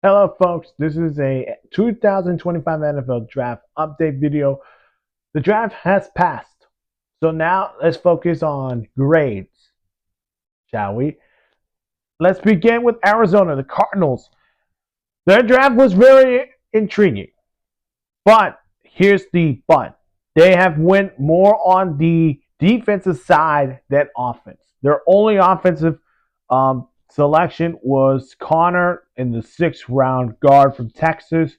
Hello, folks. This is a 2025 NFL Draft update video. The draft has passed. So now let's focus on grades, shall we? Let's begin with Arizona, the Cardinals. Their draft was very intriguing. But here's the but. They have went more on the defensive side than offense. Their only offensive selection was Connor in the sixth round guard from Texas.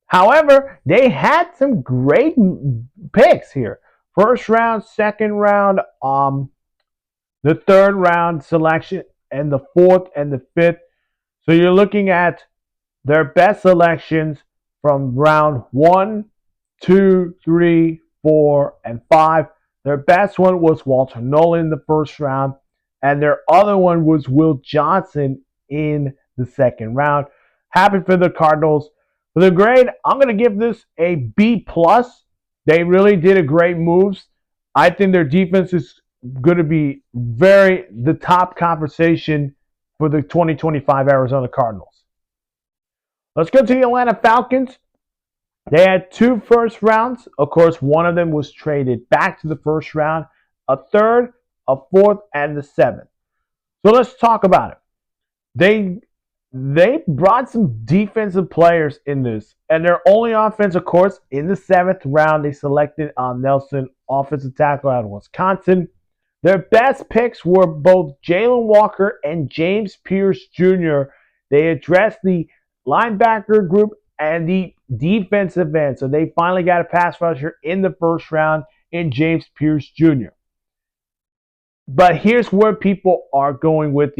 However, they had some great picks here. First round, second round, the third round selection, and the fourth and the fifth. So you're looking at their best selections from round one, two, three, four, and five. Their best one was Walter Nolan in the first round, and their other one was Will Johnson in the second round. Happy for the Cardinals. For the grade, I'm going to give this a B plus. They really did a great moves. I think their defense is going to be the top conversation for the 2025 Arizona Cardinals. Let's go to the Atlanta Falcons. They had two first rounds. Of course, one of them was traded back to the first round, a third, a fourth, and the seventh. So let's talk about it. They brought some defensive players in this, and their only offense, of course, in the seventh round, they selected Nelson, offensive tackle out of Wisconsin. Their best picks were both Jalen Walker and James Pierce Jr. They addressed the linebacker group and the defensive end. So they finally got a pass rusher in the first round in James Pierce Jr. But here's where people are going with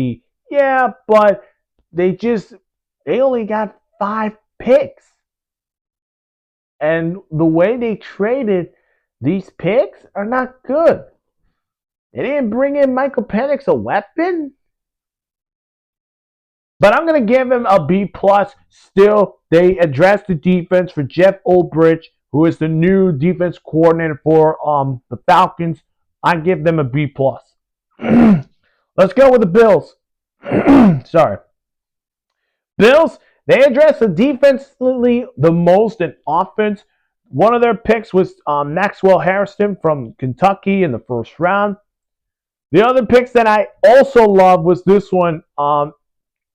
but they only got 5 picks. And the way they traded these picks are not good. They didn't bring in Michael Penix, a weapon. But I'm going to give him a B plus. Still, they addressed the defense for Jeff Ulbrich, who is the new defense coordinator for the Falcons. I give them a B plus. Let's go with the Bills. Sorry. Bills, they addressed the defensively the most in offense. One of their picks was Maxwell Harrison from Kentucky in the first round. The other picks that I also love was this one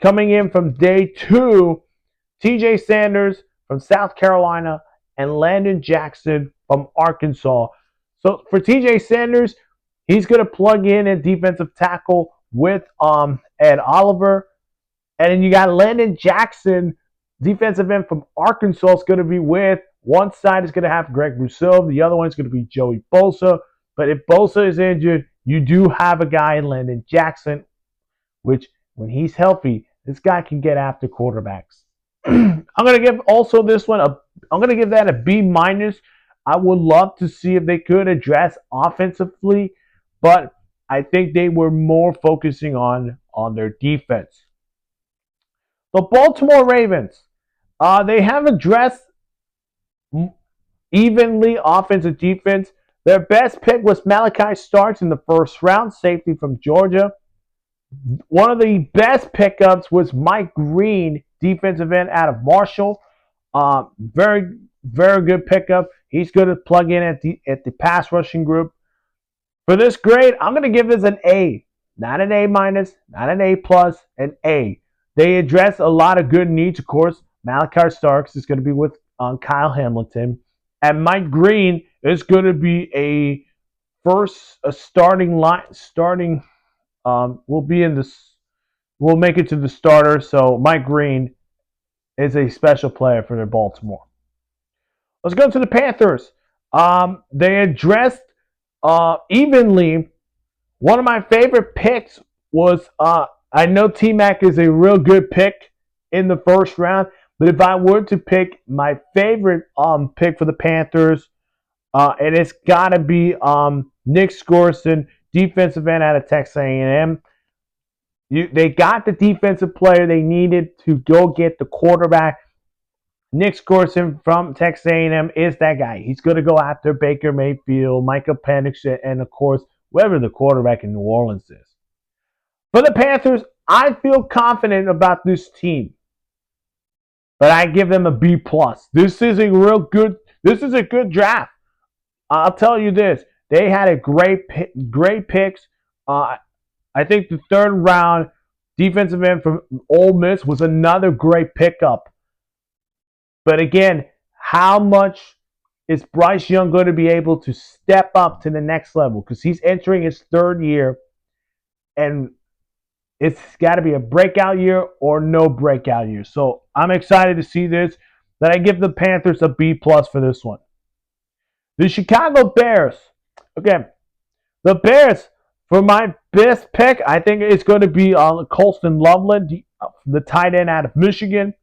coming in from day 2, TJ Sanders from South Carolina and Landon Jackson from Arkansas. So for TJ Sanders, he's going to plug in a defensive tackle with Ed Oliver. And then you got Landon Jackson, defensive end from Arkansas, is going to be with. One side is going to have Greg Rousseau. The other one is going to be Joey Bosa. But if Bosa is injured, you do have a guy in Landon Jackson, which when he's healthy, this guy can get after quarterbacks. I'm going to give also this one I'm going to give that a B minus. I would love to see if they could address offensively, but I think they were more focusing on their defense. The Baltimore Ravens, they have addressed evenly offense and defense. Their best pick was Malachi Starks in the first round, safety from Georgia. One of the best pickups was Mike Green, defensive end out of Marshall. Very, very good pickup. He's going to plug in at the pass rushing group. For this grade, I'm going to give this an A. Not an A minus, not an A plus, an A. They address a lot of good needs, of course. Malachi Starks is going to be with Kyle Hamilton. And Mike Green is going to be a starting line, will be in this. Will make it to the starter. So Mike Green is a special player for their Baltimore. Let's go to the Panthers. They addressed evenly. One of my favorite picks was I know T Mac is a real good pick in the first round, but if I were to pick my favorite pick for the Panthers, and it's got to be Nick Skorson, defensive end out of Texas A&M. They got the defensive player they needed to go get the quarterback. Nick Skorson from Texas A&M is that guy. He's going to go after Baker Mayfield, Michael Penix, and of course, whoever the quarterback in New Orleans is. For the Panthers, I feel confident about this team. but I give them a B plus. This is a real good. This is a good draft. I'll tell you this: they had a great picks. I think the third round defensive end from Ole Miss was another great pickup. But again, how much is Bryce Young going to be able to step up to the next level? Because he's entering his third year, and it's got to be a breakout year or no breakout year. So I'm excited to see this. That I give the Panthers a B plus for this one. The Chicago Bears. Okay, the Bears, for my best pick, I think it's going to be Colston Loveland, the tight end out of Michigan.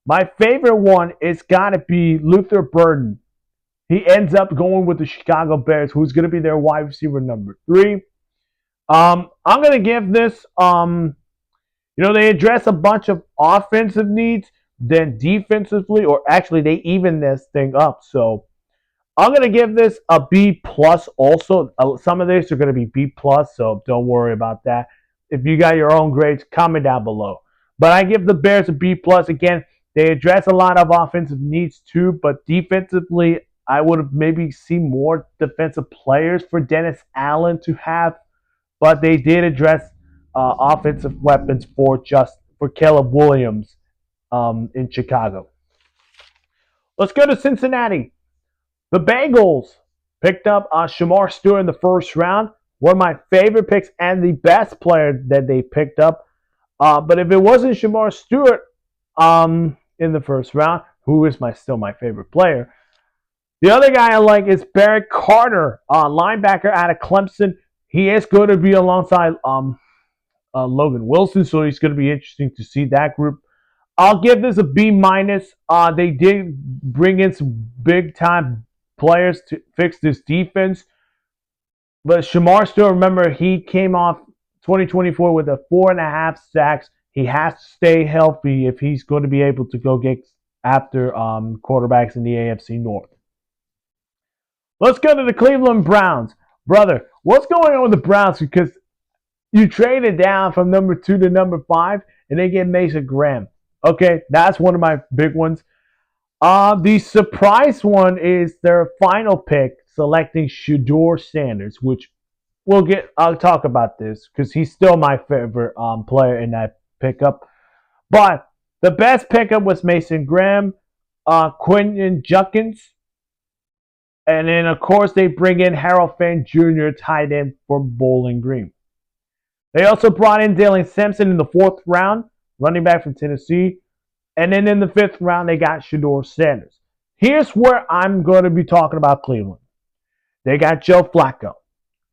My favorite one is got to be Luther Burden. He ends up going with the Chicago Bears, who's going to be their wide receiver number 3. I'm going to give this, they address a bunch of offensive needs, then defensively, or actually they even this thing up. So I'm going to give this a B plus also. Some of this are going to be B plus, so don't worry about that. If you got your own grades, comment down below. But I give the Bears a B plus. Again, they address a lot of offensive needs too, but defensively, I would have maybe seen more defensive players for Dennis Allen to have, but they did address offensive weapons for Caleb Williams in Chicago. Let's go to Cincinnati. The Bengals picked up Shamar Stewart in the first round. One of my favorite picks and the best player that they picked up. But if it wasn't Shamar Stewart in the first round, who is still my favorite player, the other guy I like is Barrett Carter, linebacker out of Clemson. He is going to be alongside Logan Wilson, so he's going to be interesting to see that group. I'll give this a B minus. They did bring in some big time players to fix this defense, but Shamar Stewart, remember, he came off 2024 with a 4.5 sacks. He has to stay healthy if he's going to be able to go get after quarterbacks in the AFC North. Let's go to the Cleveland Browns. Brother, what's going on with the Browns? Because you traded down from number 2 to number 5, and they get Mason Graham. Okay, that's one of my big ones. The surprise one is their final pick, selecting Shedeur Sanders, which I'll talk about this because he's still my favorite player in that pickup. But the best pickup was Mason Graham, Quentin Junkins, and then, of course, they bring in Harold Fant Jr., tight end for Bowling Green. They also brought in Dylan Sampson in the 4th round, running back from Tennessee. And then in the 5th round, they got Shedeur Sanders. Here's where I'm going to be talking about Cleveland. They got Joe Flacco,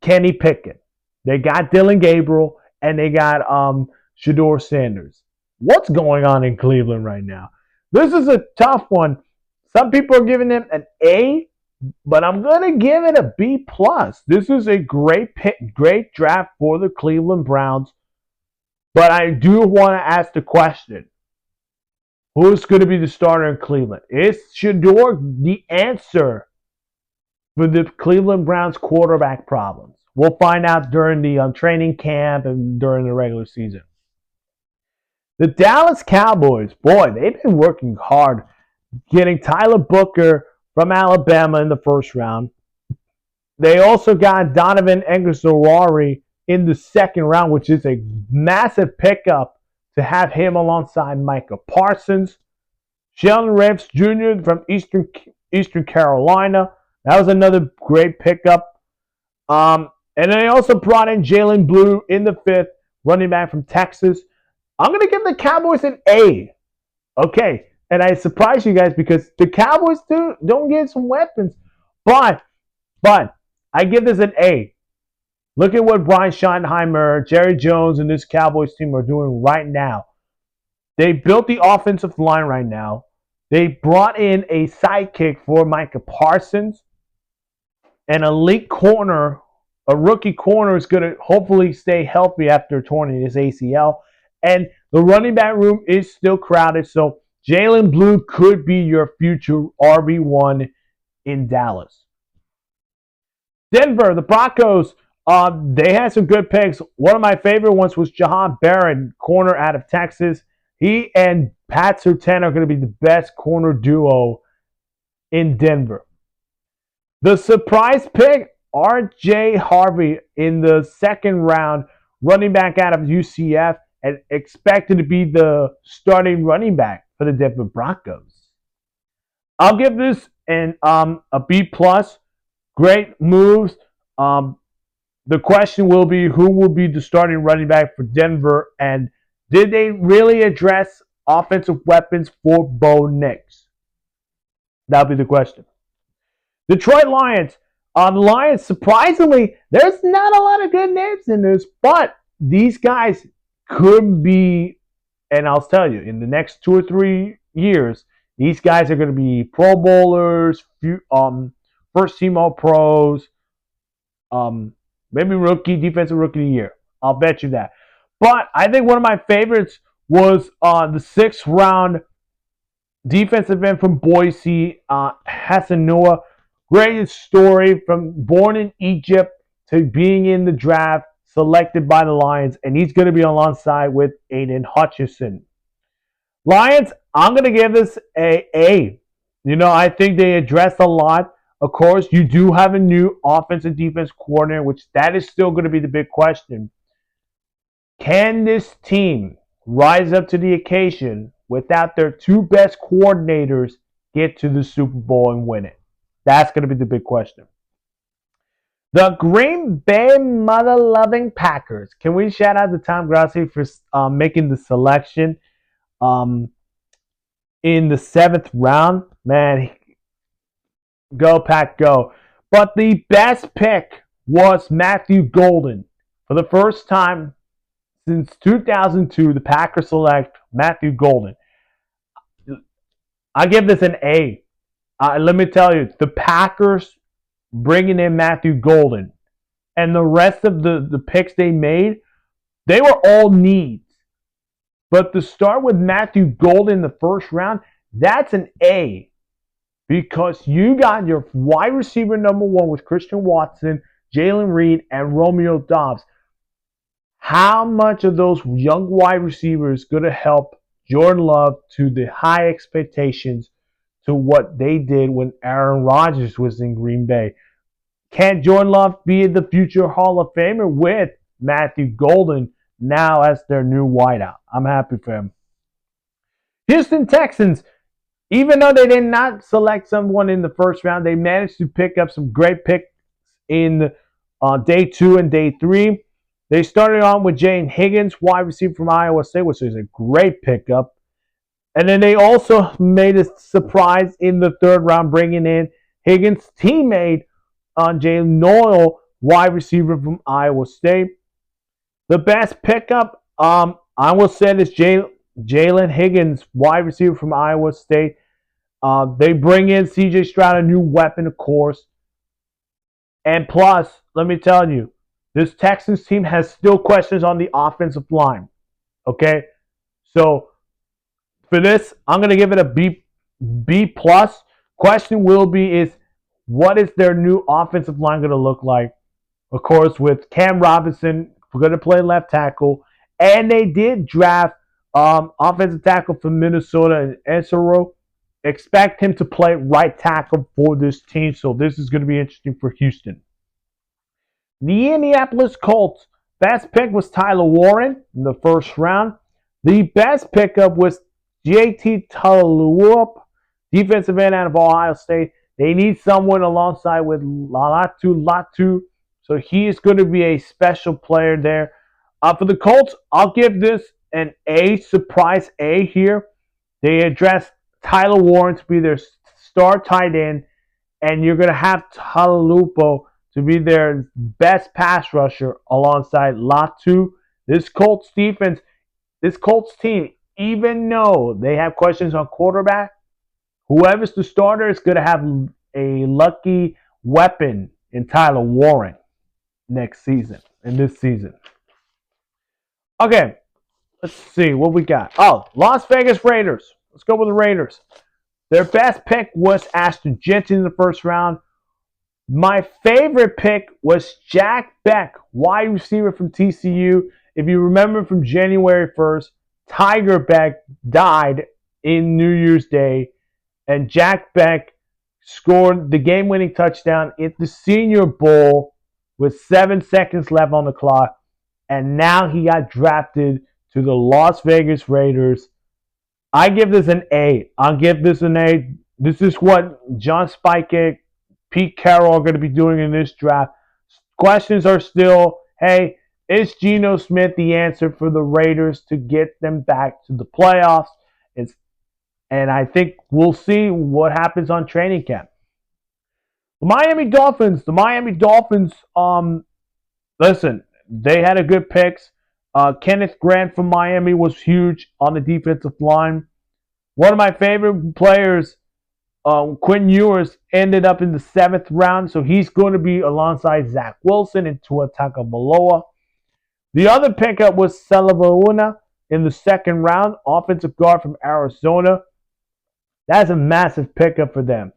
Kenny Pickett. They got Dylan Gabriel, and they got Shedeur Sanders. What's going on in Cleveland right now? This is a tough one. Some people are giving them an A, but I'm going to give it a B+. This is a great draft for the Cleveland Browns. But I do want to ask the question, who's going to be the starter in Cleveland? Is Shedeur the answer for the Cleveland Browns quarterback problems? We'll find out during the training camp and during the regular season. The Dallas Cowboys, boy, they've been working hard getting Tyler Booker from Alabama in the first round. They also got Donovan Eguanazari in the 2nd round, which is a massive pickup to have him alongside Micah Parsons. Sheldon Reeves Jr. from Eastern Carolina. That was another great pickup. And they also brought in Jalen Blue in the 5th, running back from Texas. I'm going to give the Cowboys an A. Okay. And I surprise you guys because the Cowboys don't get some weapons. But I give this an A. Look at what Brian Schottenheimer, Jerry Jones, and this Cowboys team are doing right now. They built the offensive line right now. They brought in a sidekick for Micah Parsons. And a late corner, a rookie corner, is going to hopefully stay healthy after torn his ACL. And the running back room is still crowded. So Jalen Blue could be your future RB1 in Dallas. Denver, the Broncos, they had some good picks. One of my favorite ones was Jahan Barron, corner out of Texas. He and Pat Surtain are going to be the best corner duo in Denver. The surprise pick, R.J. Harvey in the second round, running back out of UCF, and expected to be the starting running back for the Denver Broncos. I'll give this a B plus. Great moves. The question will be who will be the starting running back for Denver, and did they really address offensive weapons for Bo Nix? That'll be the question. Detroit Lions. The Lions, surprisingly, there's not a lot of good names in this, but these guys could be, and I'll tell you, in the next 2 or 3 years, these guys are going to be Pro Bowlers, first team All Pros, maybe defensive rookie of the year. I'll bet you that. But I think one of my favorites was the 6th round defensive end from Boise, Hassan Noah. Great story from born in Egypt to being in the draft, selected by the Lions, and he's going to be alongside with Aiden Hutchinson. Lions, I'm going to give this a A. I think they addressed a lot. Of course, you do have a new offense and defense coordinator, which that is still going to be the big question. Can this team rise up to the occasion without their 2 best coordinators get to the Super Bowl and win it? That's going to be the big question. The Green Bay mother-loving Packers. Can we shout out to Tom Grassi for making the selection in the 7th round? Man, go Pack, go. But the best pick was Matthew Golden. For the first time since 2002, the Packers select Matthew Golden. I give this an A. Let me tell you, the Packers bringing in Matthew Golden and the rest of the picks they made, they were all needs. But to start with Matthew Golden in the first round, that's an A. Because you got your wide receiver number 1 with Christian Watson, Jalen Reed, and Romeo Doubs. How much of those young wide receivers going to help Jordan Love to the high expectations to what they did when Aaron Rodgers was in Green Bay? Can Jordan Love be the future Hall of Famer with Matthew Golden now as their new wideout? I'm happy for him. Houston Texans, even though they did not select someone in the first round, they managed to pick up some great picks in day 2 and day 3. They started on with Jane Higgins, wide receiver from Iowa State, which is a great pickup. And then they also made a surprise in the 3rd round, bringing in Higgins' teammate Jalen Noel, wide receiver from Iowa State. The best pickup, I will say, is Jalen Higgins, wide receiver from Iowa State. They bring in C.J. Stroud, a new weapon, of course. And plus, let me tell you, this Texans team has still questions on the offensive line. Okay? So, for this, I'm going to give it a B plus. Question will be is, what is their new offensive line going to look like? Of course, with Cam Robinson, we're going to play left tackle. And they did draft offensive tackle from Minnesota, Esero. Expect him to play right tackle for this team. So this is going to be interesting for Houston. The Indianapolis Colts, best pick was Tyler Warren in the 1st round. The best pickup was JT Tuilalup, defensive end out of Ohio State. They need someone alongside with Latu. So he is going to be a special player there. For the Colts, I'll give this an A, surprise A here. They addressed Tyler Warren to be their star tight end, and you're going to have Tuilalup to be their best pass rusher alongside Latu. This Colts defense, this Colts team, even though they have questions on quarterback, whoever's the starter is going to have a lucky weapon in Tyler Warren next season, in this season. Okay, let's see what we got. Oh, Las Vegas Raiders. Let's go with the Raiders. Their best pick was Ashton Jensen in the 1st round. My favorite pick was Jack Beck, wide receiver from TCU. If you remember from January 1st, Tiger Beck died in New Year's Day, and Jack Beck scored the game-winning touchdown at the Senior Bowl with 7 seconds left on the clock, and now he got drafted to the Las Vegas Raiders. I give this an A. I'll give this an A. This is what John Spike, Pete Carroll are going to be doing in this draft. Questions are still, hey, is Geno Smith the answer for the Raiders to get them back to the playoffs? And I think we'll see what happens on training camp. The Miami Dolphins, listen, they had a good picks. Kenneth Grant from Miami was huge on the defensive line. One of my favorite players, Quinn Ewers, ended up in the 7th round, so he's going to be alongside Zach Wilson and Tua Tagovailoa. The other pickup was Salavouna in the 2nd round, offensive guard from Arizona. That's a massive pickup for them.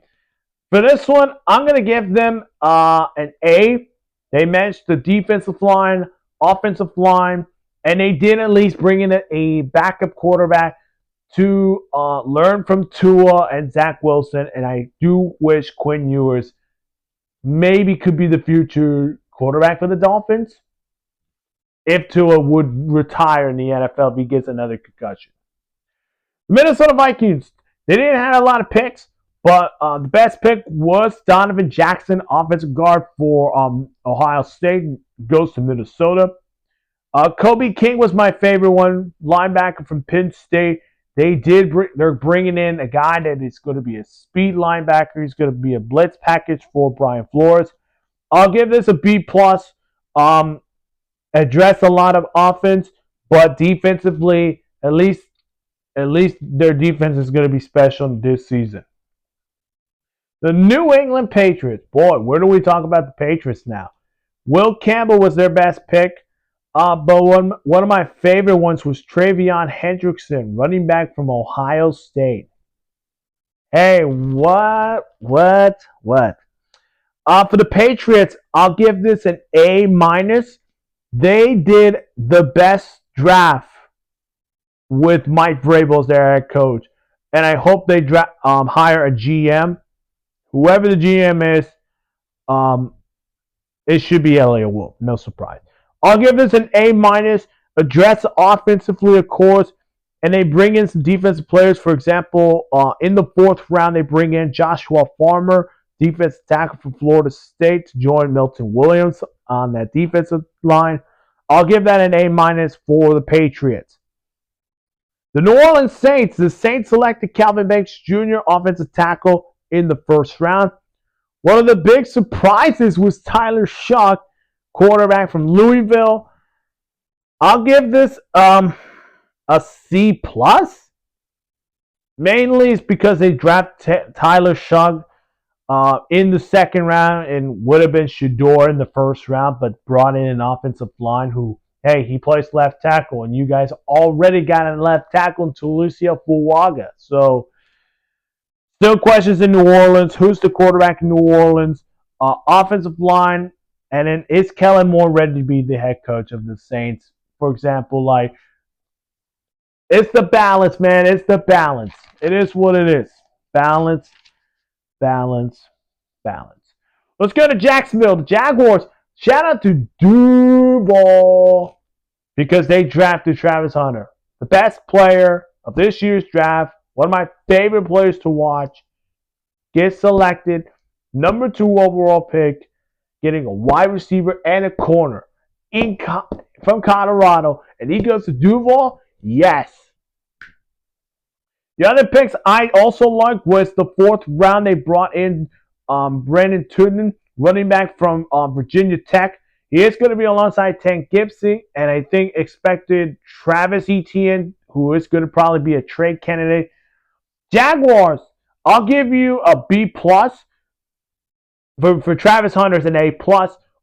For this one, I'm going to give them an A. They matched the defensive line, offensive line, and they did at least bring in a backup quarterback to learn from Tua and Zach Wilson. And I do wish Quinn Ewers maybe could be the future quarterback for the Dolphins if Tua would retire in the NFL if he gets another concussion. The Minnesota Vikings, they didn't have a lot of picks, but the best pick was Donovan Jackson, offensive guard for Ohio State, goes to Minnesota. Kobe King was my favorite one, linebacker from Penn State. They're bringing in a guy that is going to be a speed linebacker. He's going to be a blitz package for Brian Flores. I'll give this a B+. Address a lot of offense, but defensively, at least their defense is going to be special this season. The New England Patriots. Boy, where do we talk about the Patriots now? Will Campbell was their best pick. But one of my favorite ones was Travion Hendrickson, running back from Ohio State. Hey, what? For the Patriots, I'll give this an A-. They did the best draft with Mike Vrabel as their head coach. And I hope they hire a GM. Whoever the GM is, it should be Elliott Wolf. No surprise. I'll give this an A-. Address offensively, of course, and they bring in some defensive players. For example, in the 4th round, they bring in Joshua Farmer, defensive tackle from Florida State, to join Milton Williams on that defensive line. I'll give that an A- for the Patriots. The New Orleans Saints. The Saints selected Calvin Banks Jr., offensive tackle, in the 1st round. One of the big surprises was Tyler Shough, quarterback from Louisville. I'll give this a C+. Mainly it's because they drafted Tyler Shough in the 2nd round and would have been Shedeur in the 1st round, but brought in an offensive line who, hey, he plays left tackle, and you guys already got a left tackle to Lucio Fuaga. So, still questions in New Orleans. Who's the quarterback in New Orleans? Offensive line. And then is Kellen Moore ready to be the head coach of the Saints? For example, like, it's the balance, man. It's the balance. It is what it is. Balance. Let's go to Jacksonville. The Jaguars. Shout out to Duval because they drafted Travis Hunter, the best player of this year's draft. One of my favorite players to watch. Gets selected. Number 2 overall pick. Getting a wide receiver and a corner from Colorado. And he goes to Duval? Yes. The other picks I also liked was the 4th round. They brought in Brandon Tootin, running back from Virginia Tech. He is going to be alongside Tank Gibson, and I think expected Travis Etienne, who is going to probably be a trade candidate. Jaguars, I'll give you a B+. For Travis Hunter, it's an A+,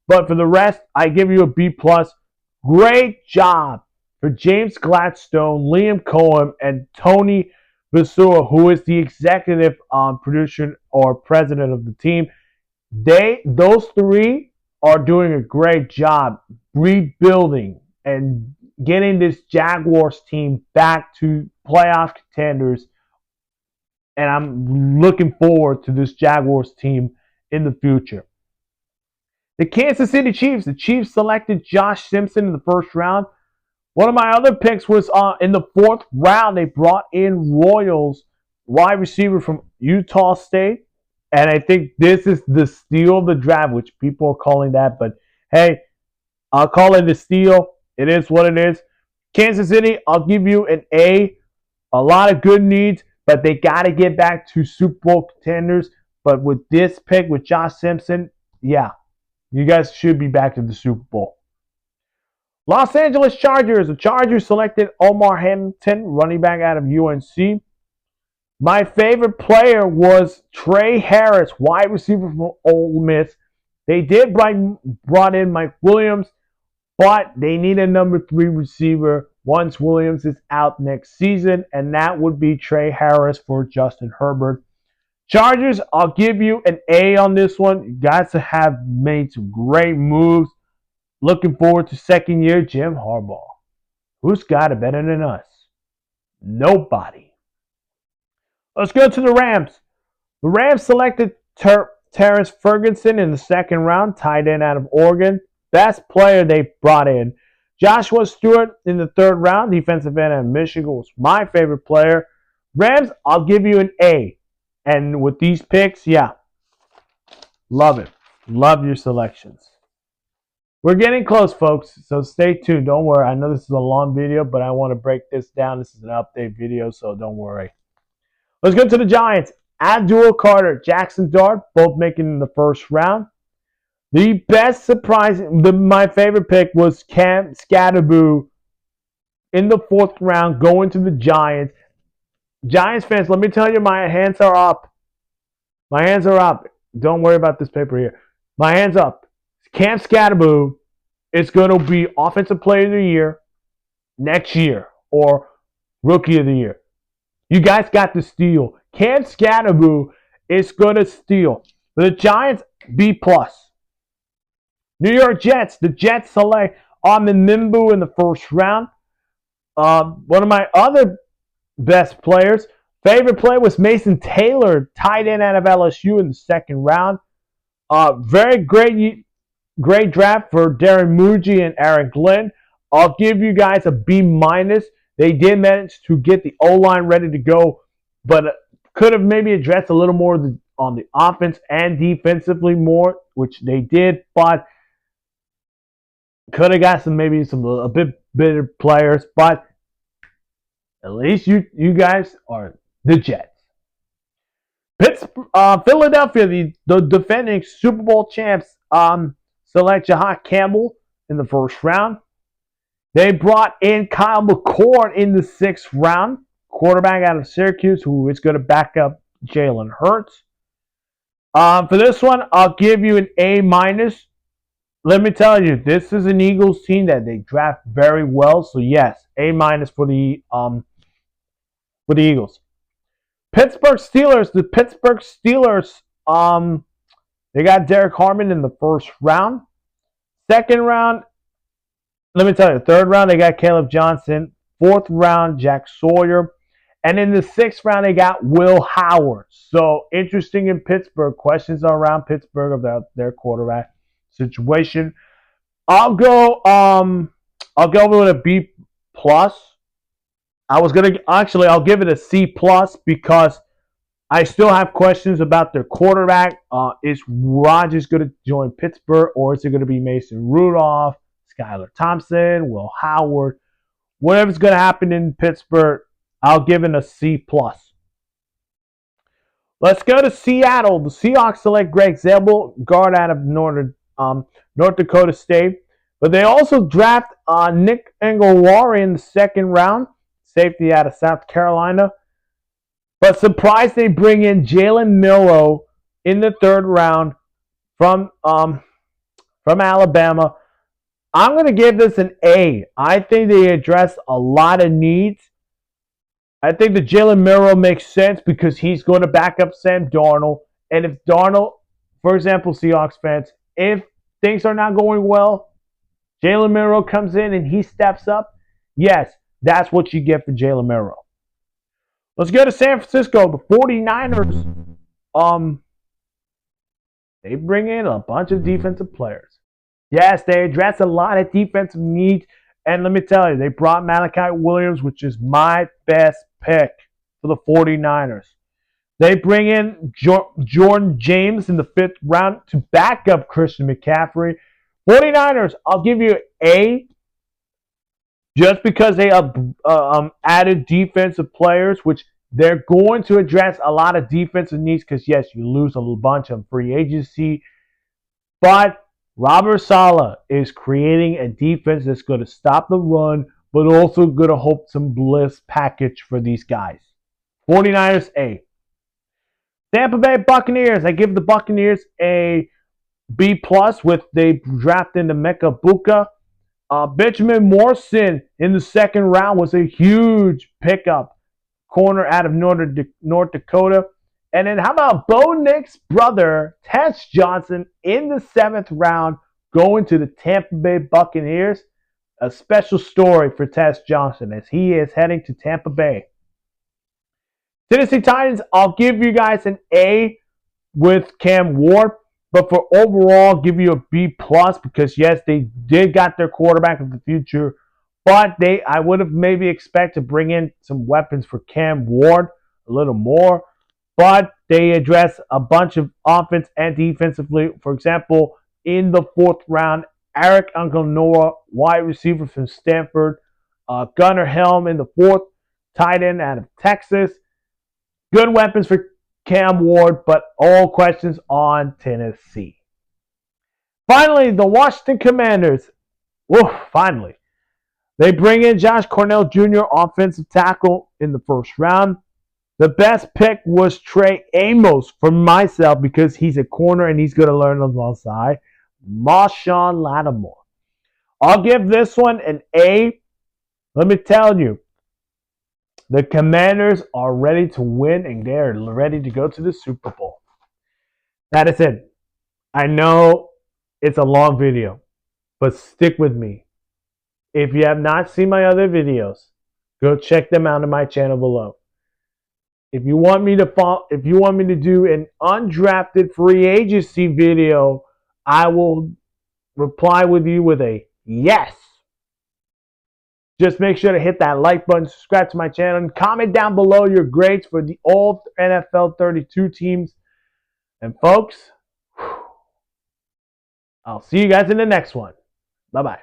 but for the rest, I give you a B+. Great job for James Gladstone, Liam Cohen, and Tony Vasua, who is the executive producer or president of the team. Those 3 are doing a great job rebuilding and getting this Jaguars team back to playoff contenders and I'm looking forward to this Jaguars team in the future. The Kansas City Chiefs. The Chiefs selected Josh Simpson in the first round. One of my other picks was in the fourth round. They brought in Royals wide receiver from Utah State. And I think this is the steal of the draft, which people are calling that. But hey, I'll call it a steal. It is what it is. Kansas City, I'll give you an A. A lot of good needs, but they got to get back to Super Bowl contenders. But with this pick, with Josh Simpson, yeah, you guys should be back to the Super Bowl. Los Angeles Chargers. The Chargers selected Omar Hamilton, running back out of UNC. My favorite player was Trey Harris, wide receiver from Ole Miss. They did brought in Mike Williams, but they need a number 3 receiver once Williams is out next season, and that would be Trey Harris for Justin Herbert. Chargers, I'll give you an A on this one. You guys have made some great moves. Looking forward to second year Jim Harbaugh. Who's got it better than us? Nobody. Let's go to the Rams. The Rams selected Terrence Ferguson in the second round, tight end out of Oregon. Best player they brought in. Joshua Stewart in the third round, defensive end out of Michigan, was my favorite player. Rams, I'll give you an A. And with these picks, yeah, love it. Love your selections. We're getting close, folks, so stay tuned. Don't worry. I know this is a long video, but I want to break this down. This is an update video, so don't worry. Let's go to the Giants. Abdul Carter, Jackson Dart, both making in the first round. The best surprise, my favorite pick was Cam Skattebo in the fourth round, going to the Giants. Giants fans, let me tell you, my hands are up. My hands are up. Don't worry about this paper here. My hands up. Cam Skattebo is going to be Offensive Player of the Year next year, or Rookie of the Year. You guys got to steal. Cam Skattebo is going to steal. The Giants, B+. New York Jets. The Jets select Armin Nimbu in the first round. One of my other best players, favorite player, was Mason Taylor, tight end out of LSU in the second round. Very great draft for Darren Muji and Aaron Glenn. I'll give you guys a B-. They did manage to get the O-line ready to go, but could have maybe addressed a little more on the offense and defensively more, which they did, but could have got a bit better players, but at least you guys are the Jets. Philadelphia, the defending Super Bowl champs, select Jahad Campbell in the first round. They brought in Kyle McCord in the sixth round, quarterback out of Syracuse, who is going to back up Jalen Hurts. For this one, I'll give you an A-. Let me tell you, this is an Eagles team that they draft very well. So yes, A- for the Eagles. Pittsburgh Steelers. The Pittsburgh Steelers, they got Derek Harmon in the first round. Second round, let me tell you, third round, they got Caleb Johnson. Fourth round, Jack Sawyer. And in the sixth round, they got Will Howard. So interesting in Pittsburgh. Questions around Pittsburgh about their quarterback situation. I'll go with a B+. I'll give it a C+ because I still have questions about their quarterback. Is Rodgers going to join Pittsburgh, or is it going to be Mason Rudolph, Skylar Thompson, Will Howard? Whatever's going to happen in Pittsburgh, I'll give it a C+. Let's go to Seattle. The Seahawks select Greg Zabel, guard out of North Dakota State. But they also draft Nick Engelwari in the second round, safety out of South Carolina. But surprised they bring in Jalen Milroe in the third round from Alabama. I'm going to give this an A. I think they address a lot of needs. I think that Jalen Milroe makes sense because he's going to back up Sam Darnold. And if Darnold, for example, Seahawks fans, if things are not going well, Jalen Milroe comes in and he steps up. Yes, that's what you get for Jalen Milroe. Let's go to San Francisco. The 49ers, they bring in a bunch of defensive players. Yes, they address a lot of defensive needs. And let me tell you, they brought Malachi Williams, which is my best pick for the 49ers. They bring in Jordan James in the 5th round to back up Christian McCaffrey. 49ers, I'll give you A, just because they added defensive players, which they're going to address a lot of defensive needs because, yes, you lose a bunch of free agency. But Robert Saleh is creating a defense that's going to stop the run, but also going to hope some bliss package for these guys. 49ers, A. Tampa Bay Buccaneers, I give the Buccaneers a B+, with they drafted Emeka Egbuka. Benjamin Morrison in the 2nd round was a huge pickup, corner out of North Dakota. And then how about Bo Nix's brother, Tess Johnson, in the 7th round, going to the Tampa Bay Buccaneers? A special story for Tess Johnson as he is heading to Tampa Bay. Tennessee Titans, I'll give you guys an A with Cam Ward. But for overall, give you a B+ because, yes, they did got their quarterback of the future. But I would have maybe expected to bring in some weapons for Cam Ward a little more. But they address a bunch of offense and defensively. For example, in the 4th round, Eric Noah, wide receiver from Stanford. Gunnar Helm in the 4th, tight end out of Texas. Good weapons for Cam Ward, but all questions on Tennessee. Finally, the Washington Commanders. Finally. They bring in Josh Cornell Jr., offensive tackle, in the 1st round. The best pick was Trey Amos for myself because he's a corner and he's going to learn alongside Marshawn Lattimore. I'll give this one an A. Let me tell you, the Commanders are ready to win and they're ready to go to the Super Bowl. That is it. I know it's a long video, but stick with me. If you have not seen my other videos, go check them out on my channel below. If you want me to do an undrafted free agency video, I will reply with you with a yes. Just make sure to hit that like button, subscribe to my channel, and comment down below your grades for the all NFL 32 teams. And folks, I'll see you guys in the next one. Bye-bye.